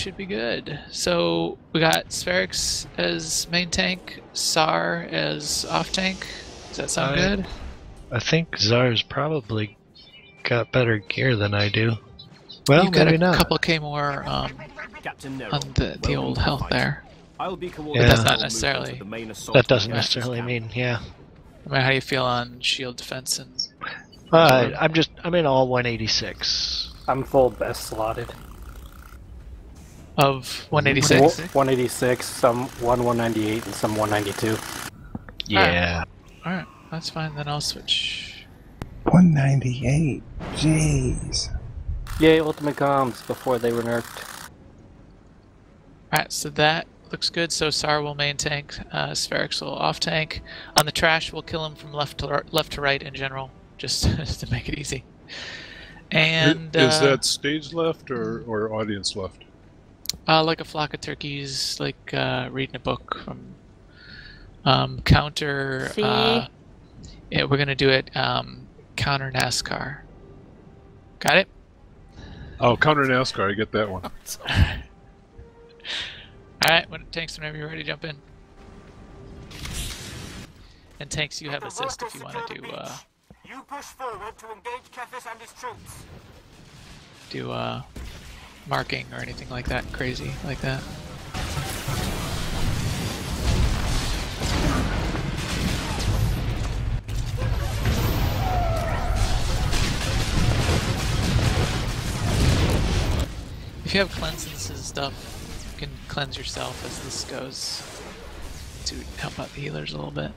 should be good. So we got Spherix as main tank, SAR as off tank. Does that sound good? I think Czar's probably got better gear than I do. Well, You've got maybe a not. couple K more on the old health there. I'll be But that's not necessarily. That doesn't necessarily mean, yeah. I mean, how do you feel on shield defense and? I'm in all 186. I'm full best slotted. Of 186? 186, some 198, and some 192. Yeah. Alright, that's fine, then I'll switch. 198. Jeez. Yay, ultimate comms before they were nerfed. Alright, so that looks good. So SAR will main tank, Spherix will off tank. On the trash, we'll kill him from left to right in general, just to make it easy. And is that stage left or audience left? Like a flock of turkeys, like reading a book from counter. Yeah, we're gonna do it counter NASCAR. Got it? Oh, counter NASCAR, I get that one. Alright, tanks, whenever you're ready, jump in. And tanks, you have assist if you want to do You push forward to engage Kefis and his troops. Do marking or anything like that, crazy like that. If you have cleanses and stuff, you can cleanse yourself as this goes to help out the healers a little bit.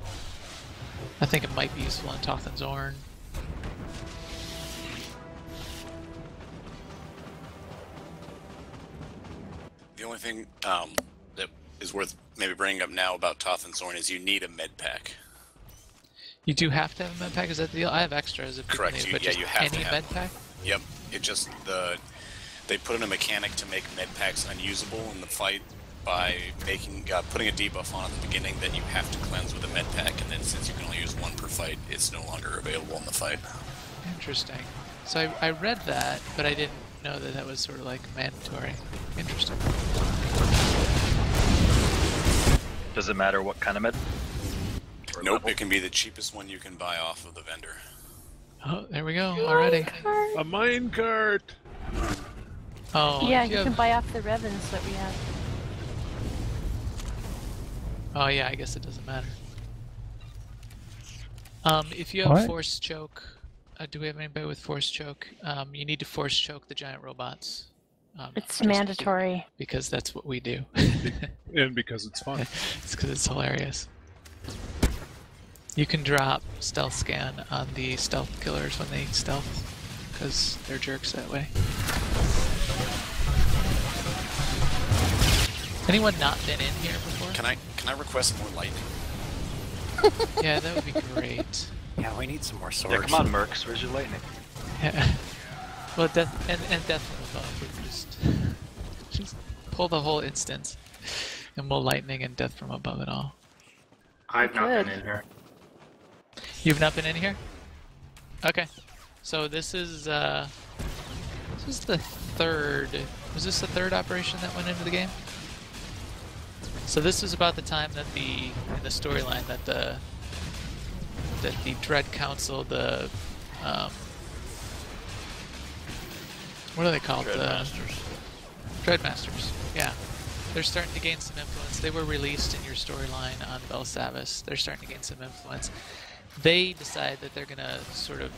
I think it might be useful in Toth and Zorn. The only thing that is worth maybe bringing up now about Toth and Zorn is you need a med pack. You do have to have a med pack? Is that the deal? I have extras if people need it, but just you have any to have med pack? Yep. It just they put in a mechanic to make med packs unusable in the fight by putting a debuff on at the beginning that you have to cleanse with a med pack, and then since you can only use one per fight, it's no longer available in the fight. Interesting. So I read that, but I didn't know that that was sort of like mandatory. Interesting. Does it matter what kind of med? Nope, it can be the cheapest one you can buy off of the vendor. Oh, there we go, already. A minecart! Oh, yeah, you can buy off the Revens that we have. Oh yeah, I guess it doesn't matter. If you have What? force choke, do we have anybody with force choke? You need to force choke the giant robots. It's mandatory. Because that's what we do. And because it's fun. It's because it's hilarious. You can drop stealth scan on the stealth killers when they stealth, because they're jerks that way. Anyone not been in here before? Can I request more lightning? Yeah, that would be great. Yeah, we need some more swords. Yeah, come on, Mercs, where's your lightning? Yeah. Well, death and death from above. We just pull the whole instance, and we'll lightning and death from above it all. I've not been in here. You've not been in here? Okay. So this is the third. Was this the third operation that went into the game? So this is about the time that in the storyline that the Dread Council, the what are they called? Dreadmasters. Dreadmasters. Yeah, they're starting to gain some influence. They were released in your storyline on Belsavis. They're starting to gain some influence. They decide that they're gonna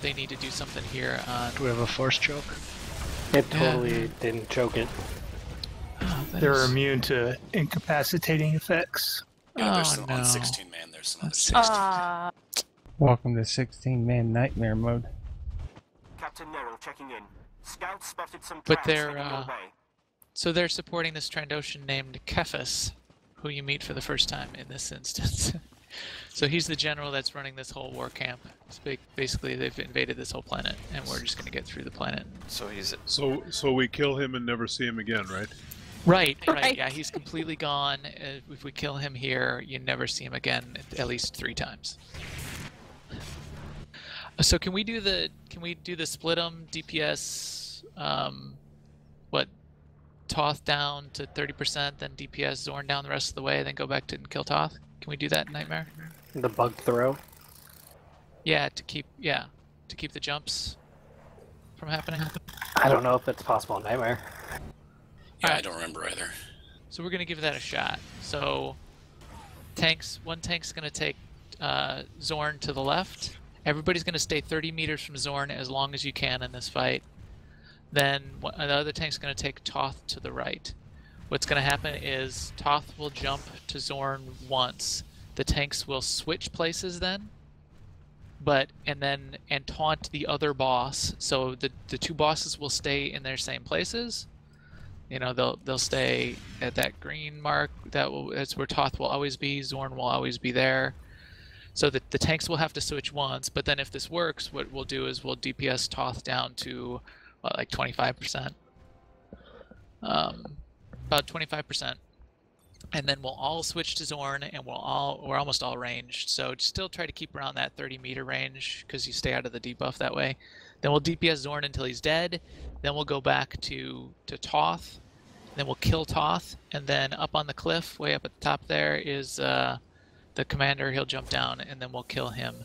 they need to do something here on. Do we have a force choke? It totally didn't choke it. Oh, They're immune to incapacitating effects. Yeah, there's no. on 16 man. There's some That's 16. Welcome to 16-man nightmare mode. Captain Neril checking in. Scouts spotted some But traps they're heading your way. so they're supporting this Trandoshan named Kefis, who you meet for the first time in this instance. So he's the general that's running this whole war camp. It's basically, they've invaded this whole planet, and we're just going to get through the planet. So he's So we kill him and never see him again, right? Right. Yeah, he's completely gone. If we kill him here, you never see him again at least 3 times. So can we do the split 'em DPS? What? Toth down to 30%, then DPS Zorn down the rest of the way, then go back to and kill Toth? Can we do that in Nightmare? The bug throw. Yeah, to keep the jumps from happening. I don't know if it's possible in Nightmare. Yeah, I don't remember either. So we're gonna give that a shot. So one tank's gonna take Zorn to the left. Everybody's gonna stay 30 meters from Zorn as long as you can in this fight. Then the other tank's gonna take Toth to the right. What's gonna happen is Toth will jump to Zorn once. The tanks will switch places then, and taunt the other boss. So the two bosses will stay in their same places. You know, they'll stay at that green mark. That's where Toth will always be. Zorn will always be there. So the tanks will have to switch once. But then if this works, what we'll do is we'll DPS Toth down to like 25%. About 25%. And then we'll all switch to Zorn, and we're almost all ranged. So still try to keep around that 30-meter range because you stay out of the debuff that way. Then we'll DPS Zorn until he's dead. Then we'll go back to Toth. Then we'll kill Toth, and then up on the cliff, way up at the top there, is the commander. He'll jump down, and then we'll kill him.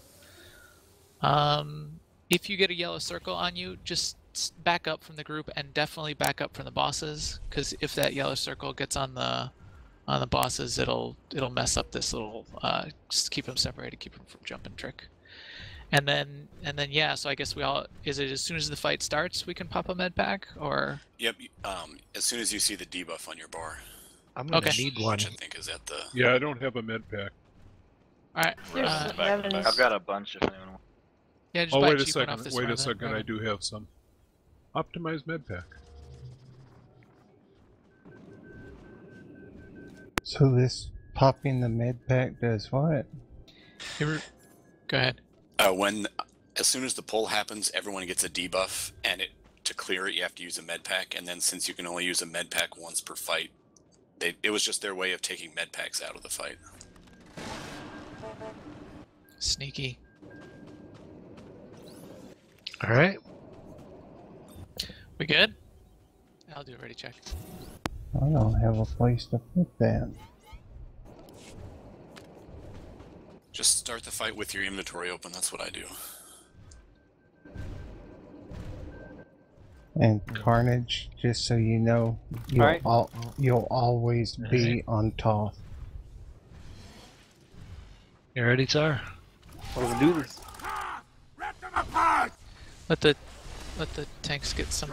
If you get a yellow circle on you, just back up from the group, and definitely back up from the bosses, because if that yellow circle gets on the bosses, it'll mess up this little just keep them separated, keep them from jumping trick. And then yeah, so I guess is it as soon as the fight starts we can pop a med pack, or? Yep. As soon as you see the debuff on your bar. I'm gonna Okay. need one. Which I think is at the. Yeah, I don't have a med pack. All right. I've got a bunch if anyone wants. Yeah, just Oh, buy wait a cheap one off second. this Wait one a second. then. I do have some. Optimized med pack. So this popping the med pack does what? Go ahead. As soon as the pull happens, everyone gets a debuff, and to clear it, you have to use a med pack. And then since you can only use a med pack once per fight, it was just their way of taking med packs out of the fight. Sneaky. All right. We good? I'll do a ready check. I don't have a place to put that. Just start the fight with your inventory open. That's what I do. And Carnage, just so you know, you'll always be on Toth. You ready, Tsar? Let's do this. Let the tanks get some.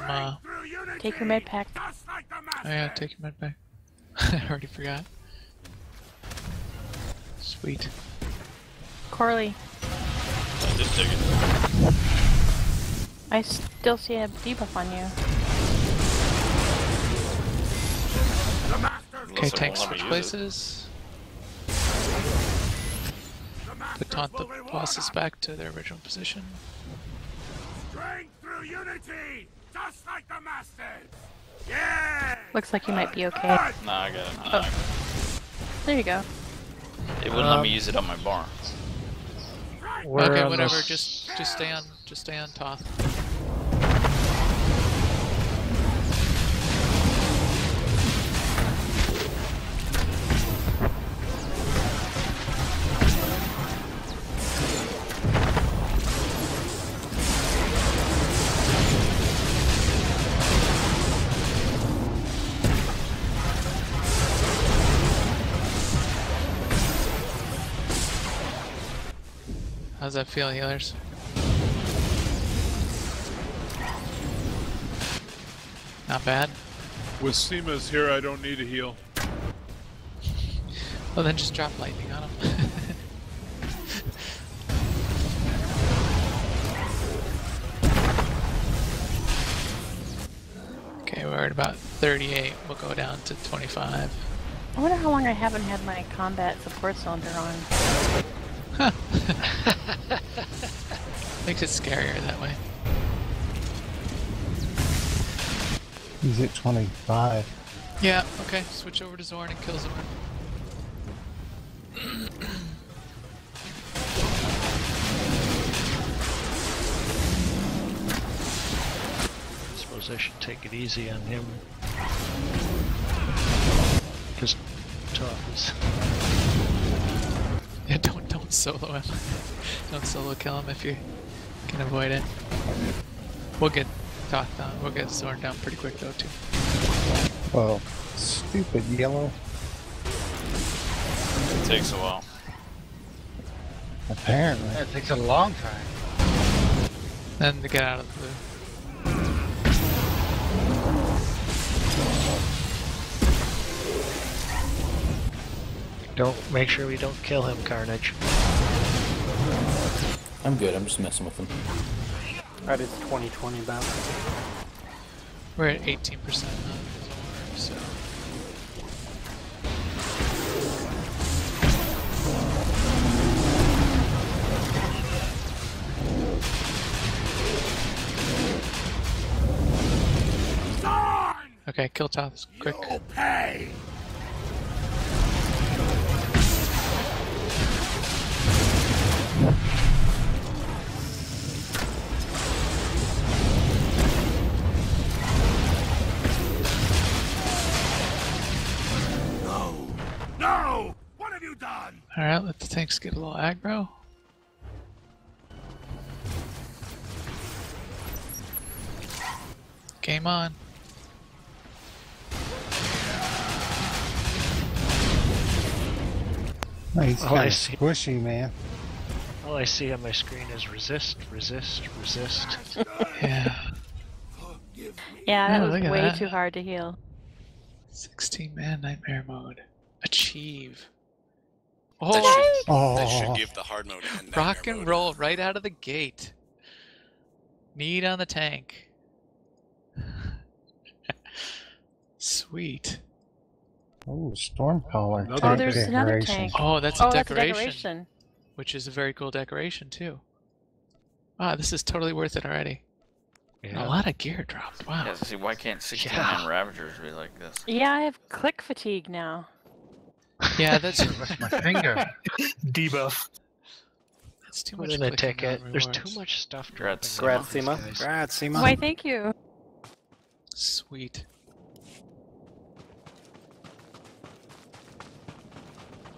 Take your med pack. Oh yeah, take your med pack. I already forgot. Sweet. Corley, I did take it. I still see a debuff on you. Okay, tanks switch places. Taunt the bosses back to their original position. Strength through unity, just like the masters. Yeah. Looks like you might be okay. Nah, I got it. Nah, There you go. It wouldn't let me use it on my bar. Okay, whatever. Just stay on Toth. How's that feel, healers? Not bad? With Seema's here, I don't need a heal. Well, then just drop lightning on him. Okay, we're at about 38. We'll go down to 25. I wonder how long I haven't had my combat support cylinder on. Huh. Makes it scarier that way. He's at 25. Yeah, okay. Switch over to Zorn and kill Zorn. I suppose suppose I should take it easy on him. Because Tough is... Yeah, don't solo him. Don't solo kill him if you can avoid it. We'll get Toth down. We'll get Zorn down pretty quick though too. Well, stupid yellow. It takes a while. Apparently. That takes a long time. Then to get out of the blue. Make sure we don't kill him, Carnage. I'm good, I'm just messing with him. Alright, it's 2020 battle. We're at 18% on Zorn, so. Okay, kill Toth quick. Pay! No! What have you done? Alright, let the tanks get a little aggro. Game on. Oh, he's kind of squishy, man. All I see on my screen is resist, resist, resist. Yeah. Yeah, that was look at way that. too hard to heal. 16-man nightmare mode. Achieve. That should give the hard mode and Rock nightmare and mode. roll right out of the gate. Need on the tank. Sweet. Oh, Stormcaller. Oh, tank there's another decoration. tank. Oh, that's a That's decoration. a decoration. Which is a very cool decoration too. Wow, this is totally worth it already. Yeah. A lot of gear dropped. Wow. Yeah, see, why can't 16-man Ravagers be like this? Yeah, I have click fatigue now. Yeah, that's My finger. Debuff. that's too Put much in a clicking ticket. on There's rewards. too much stuff Congrats, dropping. Congrats, on Seema. these guys. Congrats, Seema. Why, thank you. Sweet.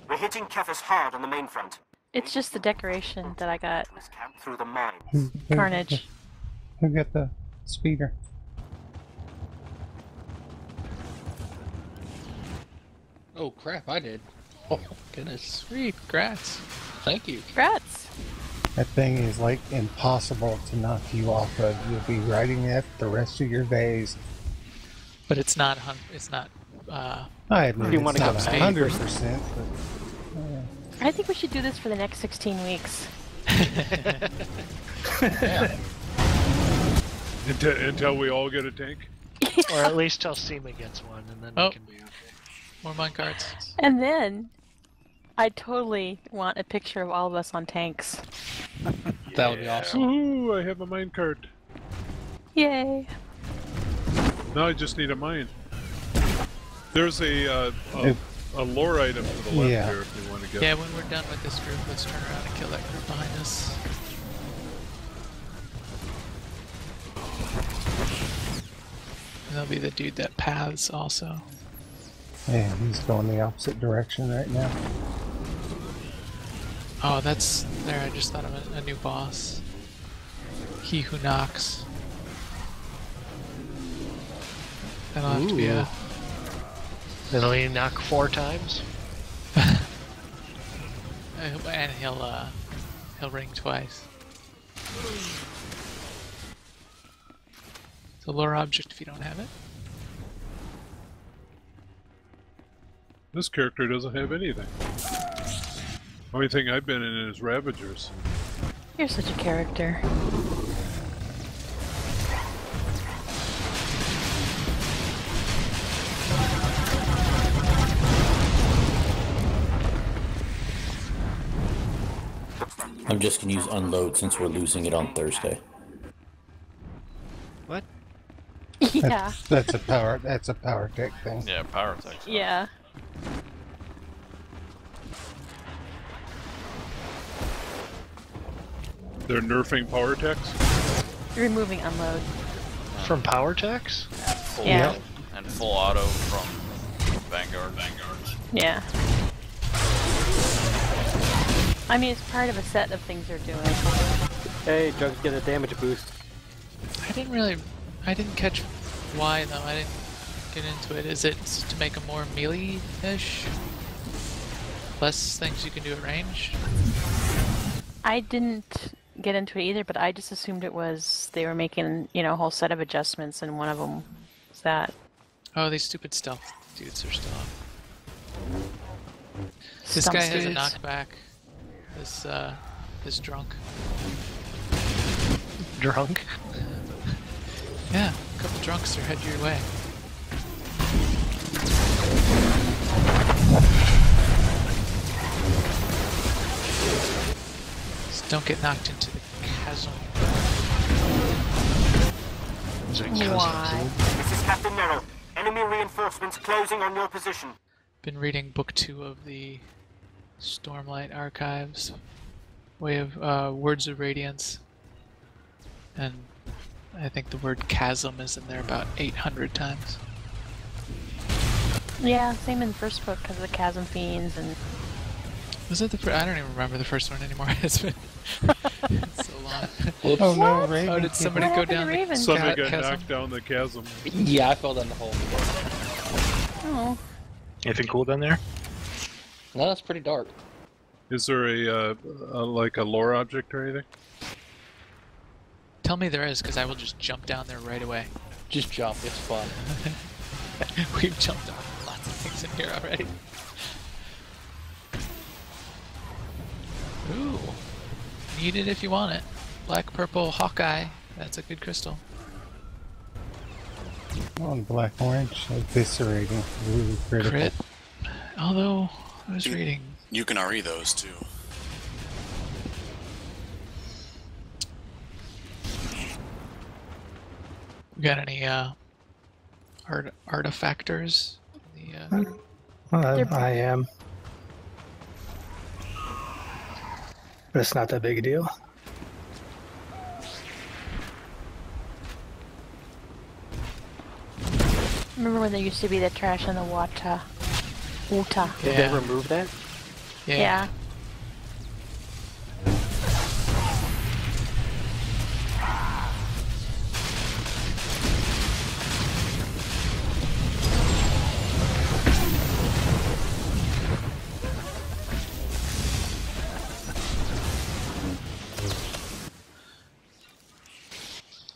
We're hitting Kefis hard on the main front. It's just the decoration that I got. This camp through the mines. Carnage. Who got the speeder? Oh crap, I did. Oh goodness. Sweet. Grats. Thank you. Congrats. That thing is like impossible to knock you off of. You'll be riding it the rest of your days. But it's not. It's not. I admit You it's wanna not go 100%, but I think we should do this for the next 16 weeks. Yeah. Until we all get a tank. Or at least till Seema gets one, and then Oh. we can be okay. More mine cards. And then, I totally want a picture of all of us on tanks. That would be awesome. Ooh, I have a mine cart. Yay. Now I just need a mine. There's a lore item to the left Yeah. here if you want to get. Yeah, when we're done with this group, let's turn around and kill that group behind us. And that'll be the dude that paths also. yeah, he's going the opposite direction right now. Oh, that's there. I just thought of a new boss. He who knocks. That'll have to be a. Then we knock 4 times. And he'll ring twice. It's a lore object if you don't have it. This character doesn't have anything. Only thing I've been in is Ravagers. You're such a character. I'm just gonna use unload since we're losing it on Thursday. What? Yeah. That's a power tech thing. Yeah, power tech. Yeah. They're nerfing power techs. Removing unload. From power tax? Full, Yeah. And full auto from Vanguard. Yeah. I mean, it's part of a set of things they're doing. Hey, Jugs get a damage boost. I didn't catch why though. I didn't get into it. Is it to make them more melee-ish? Less things you can do at range? I didn't get into it either, but I just assumed it was they were making, a whole set of adjustments, and one of them was that. Oh, these stupid stealth dudes are still up. This Stump guy has a dudes. knockback. This drunk. Drunk? Yeah, a couple drunks are headed your way. Just don't get knocked into the chasm. Why? This is Captain Nero. Enemy reinforcements closing on your position. Been reading book 2 of the Stormlight Archives. Way of Words of Radiance. And I think the word chasm is in there about 800 times. Yeah, same in the first book because of the chasm fiends and. Was it the I don't even remember the first one anymore. It's been it's so long. Oh no, Raven. Oh, did somebody What go happened to down the Raven? Somebody got chasm? knocked down the chasm. Yeah, I fell down the hole. Oh. Anything cool down there? No, it's pretty dark. Is there a like a lore object or anything? Tell me there is, because I will just jump down there right away. Just jump, it's fun. We've jumped on lots of things in here already. Ooh. Need it if you want it. Black, purple, Hawkeye. That's a good crystal. On black orange, eviscerating, really critical. Crit. Although, I was reading. You can RE those too. We got any artifactors? The, I am. But it's not that big a deal. Remember when there used to be the trash in the water? Water. Did they remove that? Yeah.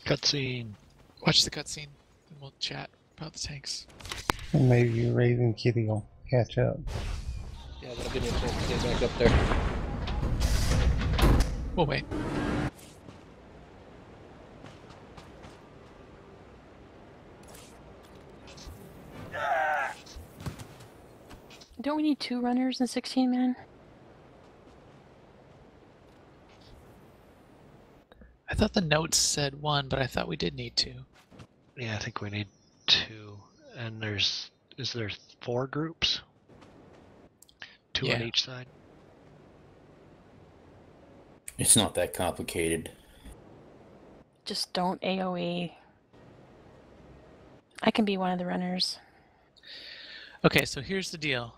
Cutscene. Watch the cutscene, and we'll chat about the tanks. And maybe Raven Kitty will catch up. Yeah, that'll give me a chance to get back up there. We'll wait. Don't we need 2 runners in 16 man? I thought the notes said 1, but I thought we did need 2. Yeah, I think we need 2. And is there 4 groups? 2 on Yeah. each side? It's not that complicated. Just don't AoE. I can be one of the runners. Okay, so here's the deal.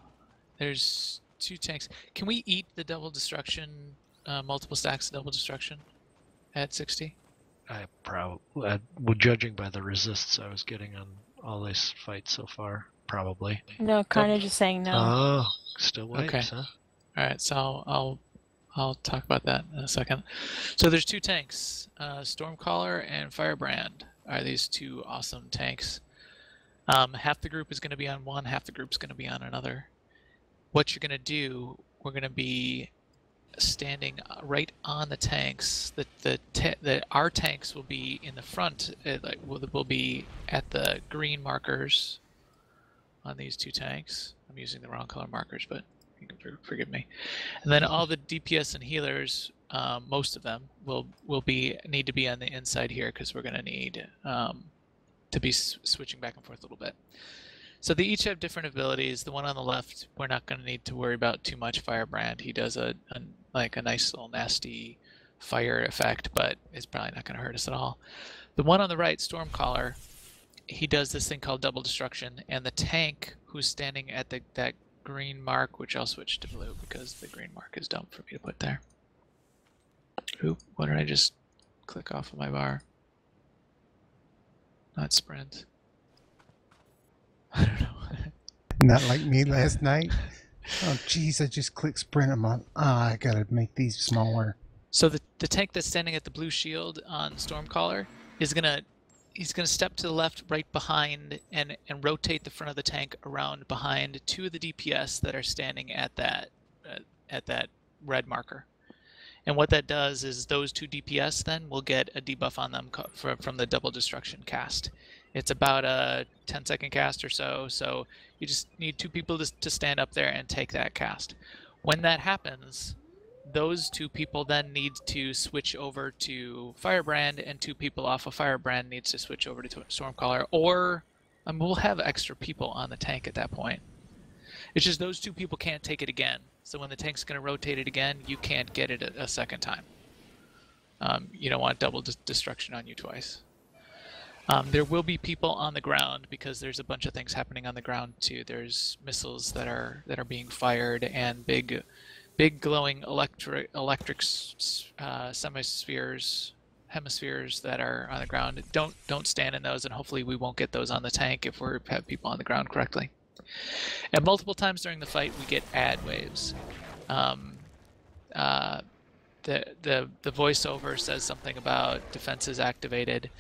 There's 2 tanks. Can we eat the double destruction, multiple stacks of double destruction at 60? Well, judging by the resists I was getting on all these fights so far, probably. No, Carnage is saying no. Oh, still waves, Okay. huh? Alright, so I'll talk about that in a second. So there's 2 tanks. Stormcaller and Firebrand are these 2 awesome tanks. Half the group is going to be on one, half the group's going to be on another. What you're going to do, we're going to be standing right on the tanks. Our tanks will be in the front. Will be at the green markers on these 2 tanks. I'm using the wrong color markers, but you can forgive me. And then all the DPS and healers, most of them will need to be on the inside here because we're going to need to be switching back and forth a little bit. So they each have different abilities. The one on the left, we're not going to need to worry about too much. Firebrand, he does a nice little nasty fire effect, but it's probably not going to hurt us at all. The one on the right, Stormcaller, he does this thing called double destruction, and the tank who's standing at that green mark, which I'll switch to blue because the green mark is dumb for me to put there. Oop, why did I just click off of my bar? Not sprint. I don't know. Not like me last night. Oh, jeez, I just clicked sprint. I'm on. I gotta make these smaller. So the tank that's standing at the blue shield on Stormcaller is he's gonna step to the left, right behind, and rotate the front of the tank around behind two of the DPS that are standing at that red marker. And what that does is those two DPS then will get a debuff on them from the double destruction cast. It's about a 10-second cast or so, so you just need two people to stand up there and take that cast. When that happens, those two people then need to switch over to Firebrand, and two people off of Firebrand needs to switch over to Stormcaller, or we'll have extra people on the tank at that point. It's just those two people can't take it again. So when the tank's going to rotate it again, you can't get it a second time. You don't want double destruction on you twice. There will be people on the ground because there's a bunch of things happening on the ground too. There's missiles that are being fired, and big glowing electric hemispheres that are on the ground. Don't stand in those, and hopefully we won't get those on the tank if we have people on the ground correctly. And multiple times during the fight, we get ad waves. The voiceover says something about defenses activated.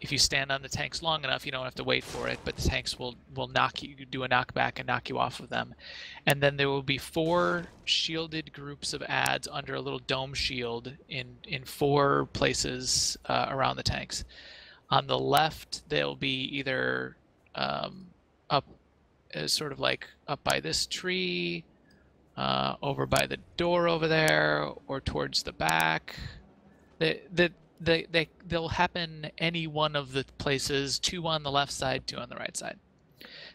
If you stand on the tanks long enough, you don't have to wait for it, but the tanks will knock you, do a knockback and knock you off of them. And then there will be 4 shielded groups of ads under a little dome shield in 4 places around the tanks. On the left, they'll be either up, sort of like up by this tree, over by the door over there, or towards the back. They'll happen any one of the places, 2 on the left side, 2 on the right side.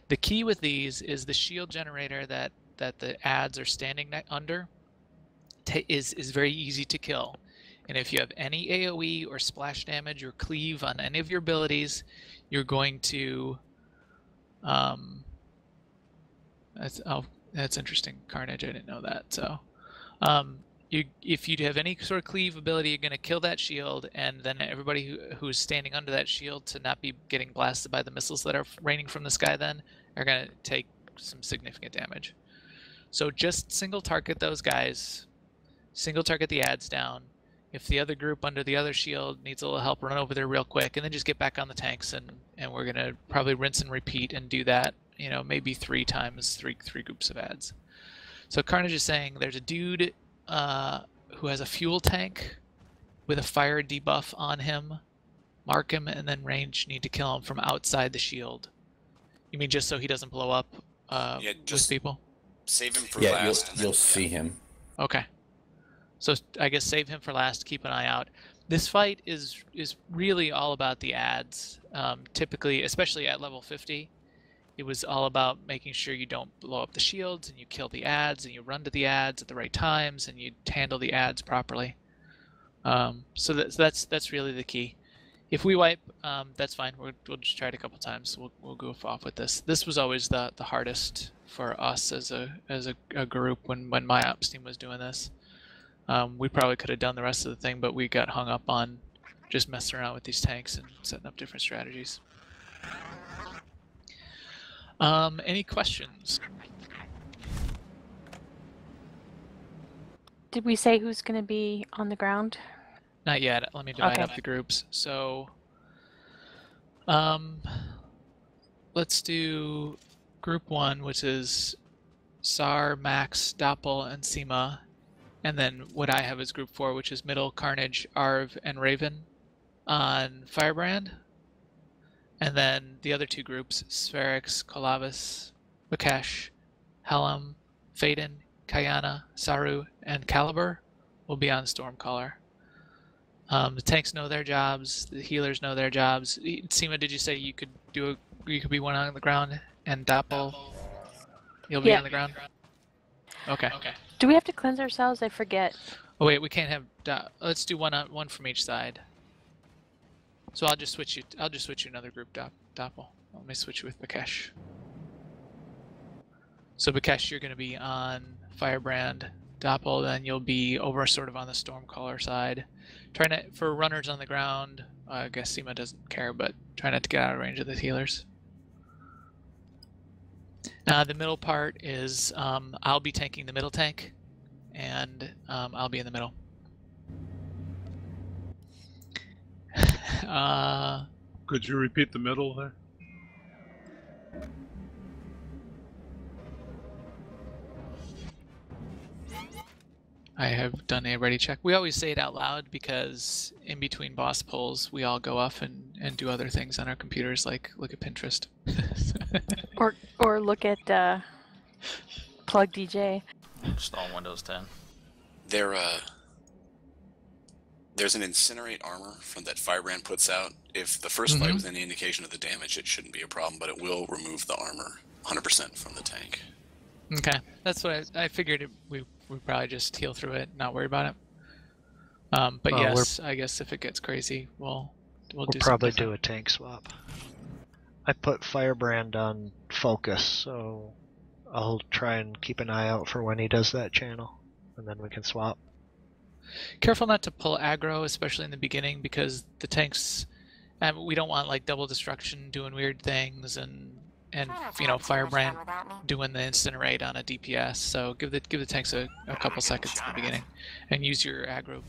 The key with these is the shield generator that the ads are standing under is very easy to kill. And if you have any AoE or splash damage or cleave on any of your abilities, you're going to that's interesting, Carnage. I didn't know that. So if you have any sort of cleave ability, you're going to kill that shield, and then everybody who's standing under that shield to not be getting blasted by the missiles that are raining from the sky then are going to take some significant damage. So just single target those guys, single target the ads down. If the other group under the other shield needs a little help, run over there real quick, and then just get back on the tanks, and we're going to probably rinse and repeat and do that, you know, maybe 3 times, three groups of ads. So Carnage is saying there's a dude who has a fuel tank with a fire debuff on him. Mark him, and then range need to kill him from outside the shield. You mean just so he doesn't blow up with people? Save him for last. You'll see him. Okay. So I guess save him for last, keep an eye out. This fight is really all about the ads. Typically, especially at level 50, it was all about making sure you don't blow up the shields, and you kill the ads, and you run to the ads at the right times, and you handle the ads properly. So that's really the key. If we wipe, that's fine. We'll just try it a couple times. We'll goof off with this. This was always the hardest for us as a group when my ops team was doing this. We probably could have done the rest of the thing, but we got hung up on just messing around with these tanks and setting up different strategies. Any questions? Did we say who's going to be on the ground? Not yet. Let me divide up the groups. So, let's do group 1, which is Sar, Max, Doppel, and Seema. And then what I have is group 4, which is Middle, Carnage, Arv, and Raven on Firebrand. And then the other 2 groups, Spherix, Kolavis, Bakesh, Helm, Faden, Kayana, Saru, and Caliber will be on Stormcaller. The tanks know their jobs, the healers know their jobs. Seema, did you say you could be one on the ground, and Doppel, you'll be on the ground? Okay. Do we have to cleanse ourselves? I forget. Oh wait, we can't have. Let's do one from each side. So I'll just switch you. I'll just switch you another group, Doppel. Let me switch you with Bakesh. So Bakesh, you're going to be on Firebrand. Doppel, then you'll be over sort of on the Stormcaller side. Trying to, for runners on the ground, I guess Seema doesn't care, but try not to get out of range of the healers. The middle part is I'll be tanking the middle tank, and I'll be in the middle. Could you repeat the middle there? I have done a ready check. We always say it out loud because in between boss pulls, we all go off and do other things on our computers, like look at Pinterest. or look at Plug DJ. Just on Windows 10. There's an incinerate armor from that Firebrand puts out. If the first fight was any indication of the damage, it shouldn't be a problem, but it will remove the armor 100% from the tank. Okay, that's what I figured. We probably just heal through it, not worry about it. But yes, I guess if it gets crazy, we'll probably do a tank swap. I put Firebrand on focus, so I'll try and keep an eye out for when he does that channel, and then we can swap. Careful not to pull aggro, especially in the beginning, because the tanks, we don't want like double destruction doing weird things and you know, Firebrand doing the incinerate on a DPS. So give the tanks a couple seconds in the beginning, and use your aggro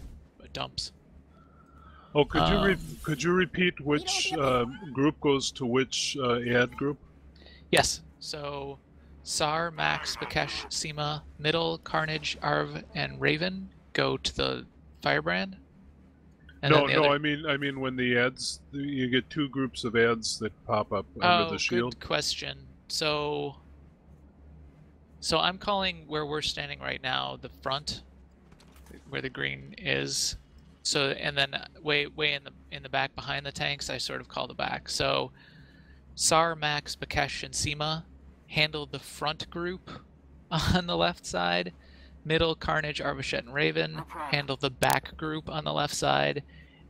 dumps. Oh, could you repeat which group goes to which ad group? Yes. So Sar, Max, Bakesh, Seema, Middle, Carnage, Arv, and Raven go to the Firebrand. And no, I mean when the ads, you get two groups of ads that pop up under the shield. Good question. So I'm calling where we're standing right now the front, where the green is. So and then way in the back behind the tanks, I sort of call the back. So Sar, Max, Bakesh, and Seema handle the front group on the left side. Middle, Carnage, Arvashet, and Raven handle the back group on the left side.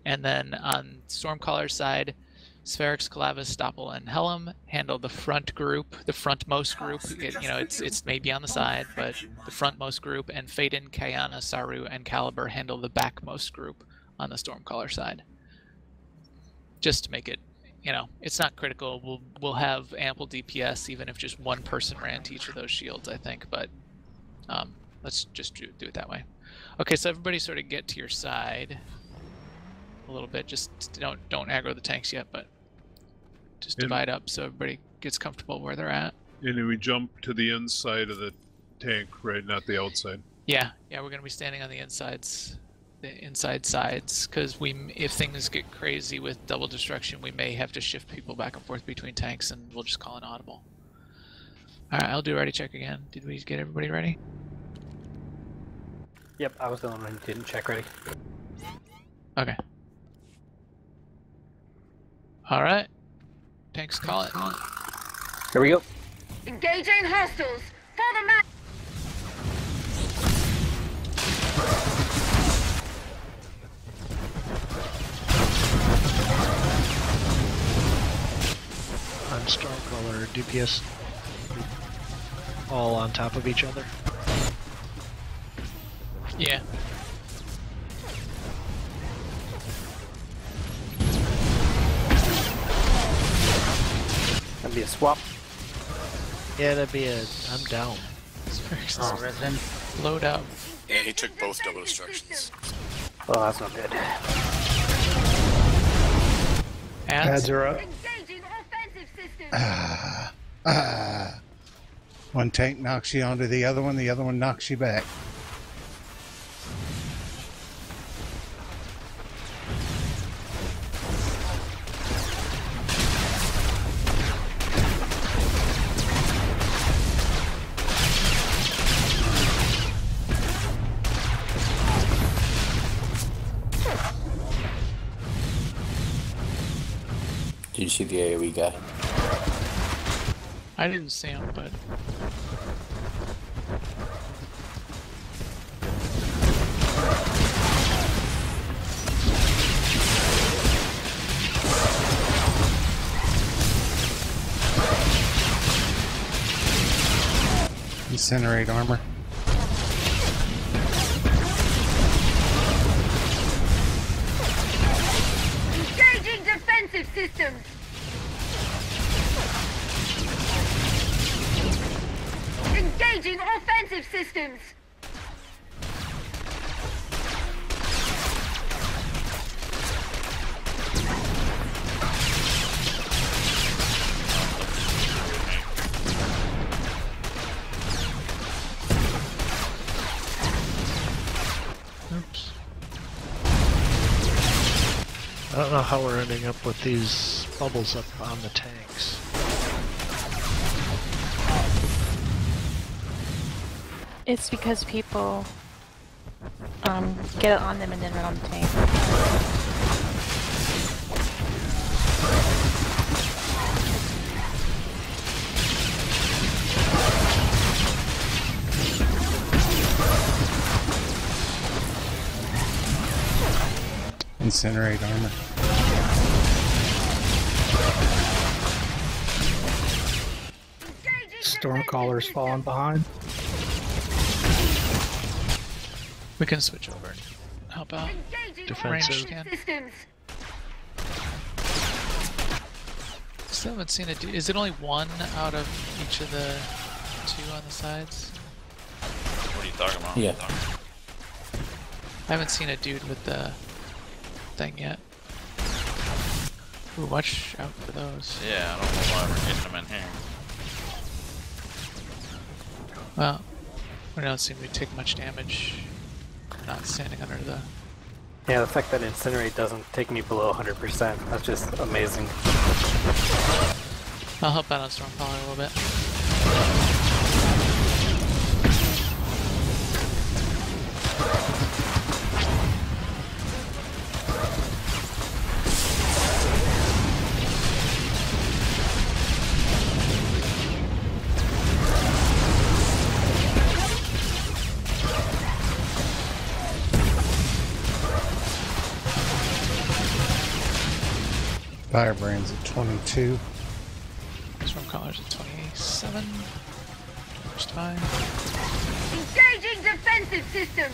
And then on Stormcaller's side, Spherix, Calavis, Doppel, and Helm handle the front group, the frontmost group. It's maybe on the side, but the frontmost group. And Phaedon, Kayana, Saru, and Caliber handle the backmost group on the Stormcaller side. Just to make it, it's not critical. We'll have ample DPS even if just one person ran to each of those shields, I think. But let's just do it that way. Okay, so everybody sort of get to your side a little bit. Just don't aggro the tanks yet, but just divide up so everybody gets comfortable where they're at. And then we jump to the inside of the tank, right? Not the outside. Yeah, we're gonna be standing on the inside sides, because if things get crazy with double destruction, we may have to shift people back and forth between tanks, and we'll just call an audible. All right, I'll do a ready check again. Did we get everybody ready? Yep, I was the one who didn't check ready. Okay. All right. Tanks, call it. Here we go. Engaging hostiles. For the match. On Stormcaller, DPS all on top of each other. Yeah. That'd be a swap. Yeah, that'd be I'm down. Oh, resin. Load up. Yeah, he took both double destructions. Oh, that's not good. Ads are up. One tank knocks you onto the other one knocks you back. Did you see the AOE guy? I didn't see him, but... Incinerate armor. Engaging defensive systems. Engaging offensive systems. Oops. I don't know how we're ending up with these bubbles up on the tanks. It's because people get it on them and then run on the tank. Incinerate armor. Stormcaller's falling behind. We can switch over and help out. Defensive. Systems. Still haven't seen a dude. Is it only one out of each of the two on the sides? What are you talking about? Yeah. I haven't seen a dude with the thing yet. Ooh, watch out for those. Yeah, I don't know why we're getting them in here. Well, we don't seem to take much damage not standing under the... Yeah, the fact that Incinerate doesn't take me below 100%, that's just amazing. I'll help out on Stormcaller a little bit. Firebrand's at 22. Stormcaller's at 27. Just fine. Engaging defensive systems.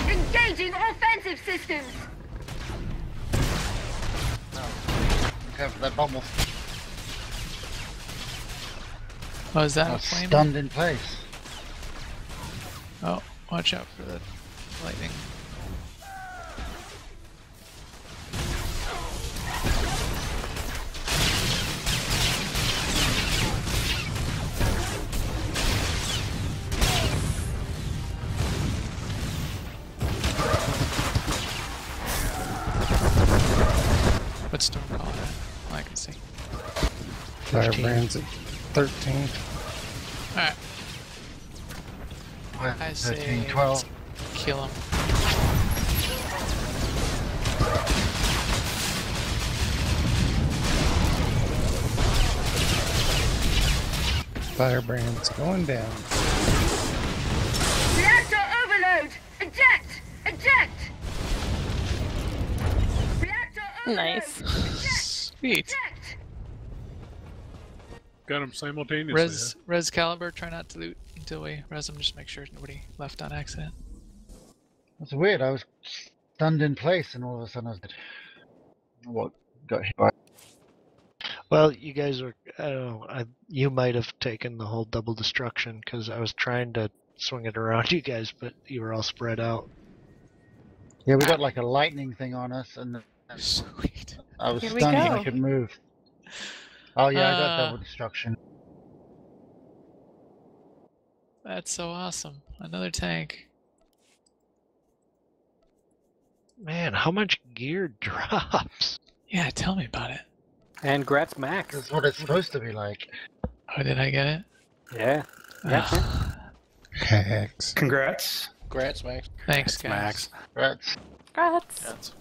Engaging offensive systems. Cover that bubble. Oh, is that I a was flame? stunned in place. Oh, watch out for the lightning. What's Stormcaller at? Oh, I can see. Firebrand's at 13. Alright. I 13, say 12. kill him. Firebrand's going down. Reactor overload. Eject. Eject. Reactor overload. Nice. Sweet. Got them simultaneously. Res Caliber, try not to loot until we res them, just make sure nobody left on accident. That's weird. I was stunned in place, and all of a sudden I was dead. What got hit by? Well, you guys were, I don't know, you might have taken the whole double destruction because I was trying to swing it around you guys, but you were all spread out. Yeah, we got like a lightning thing on us, and Sweet. I was Here we stunned and go. I couldn't move. Oh yeah, I got double destruction. That's so awesome. Another tank. Man, how much gear drops? Yeah, tell me about it. And Gratz Max. That's what it's supposed to be like. Oh, did I get it? Yeah. Yeah. Hex. Congrats. Congrats, Max. Thanks, Gratz guys. Max. Rats. Congrats.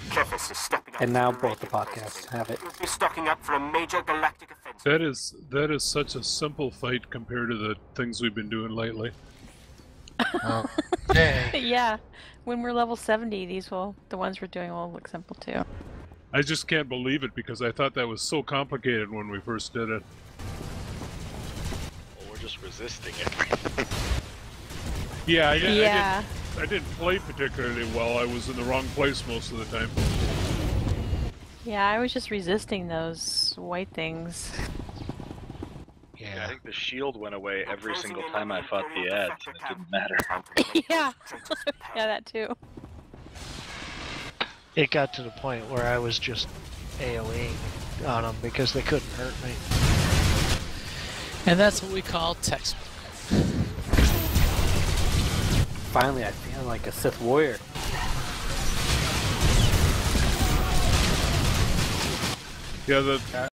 Kefis is stepping up. And now to the both the radio podcasts offensive. have it. We'll be stocking up for a major galactic offensive. That is such a simple fight compared to the things we've been doing lately. Okay. Yeah. When we're level 70, the ones we're doing will look simple too. I just can't believe it because I thought that was so complicated when we first did it. Well, we're just resisting everything. Yeah, Yeah. I didn't play particularly well. I was in the wrong place most of the time. Yeah, I was just resisting those white things. Yeah, I think the shield went away every single time I fought the ads, and it didn't matter. Yeah. Yeah, that too. It got to the point where I was just AoEing on them because they couldn't hurt me. And that's what we call textbook. Finally, I feel like a Sith warrior. Yeah,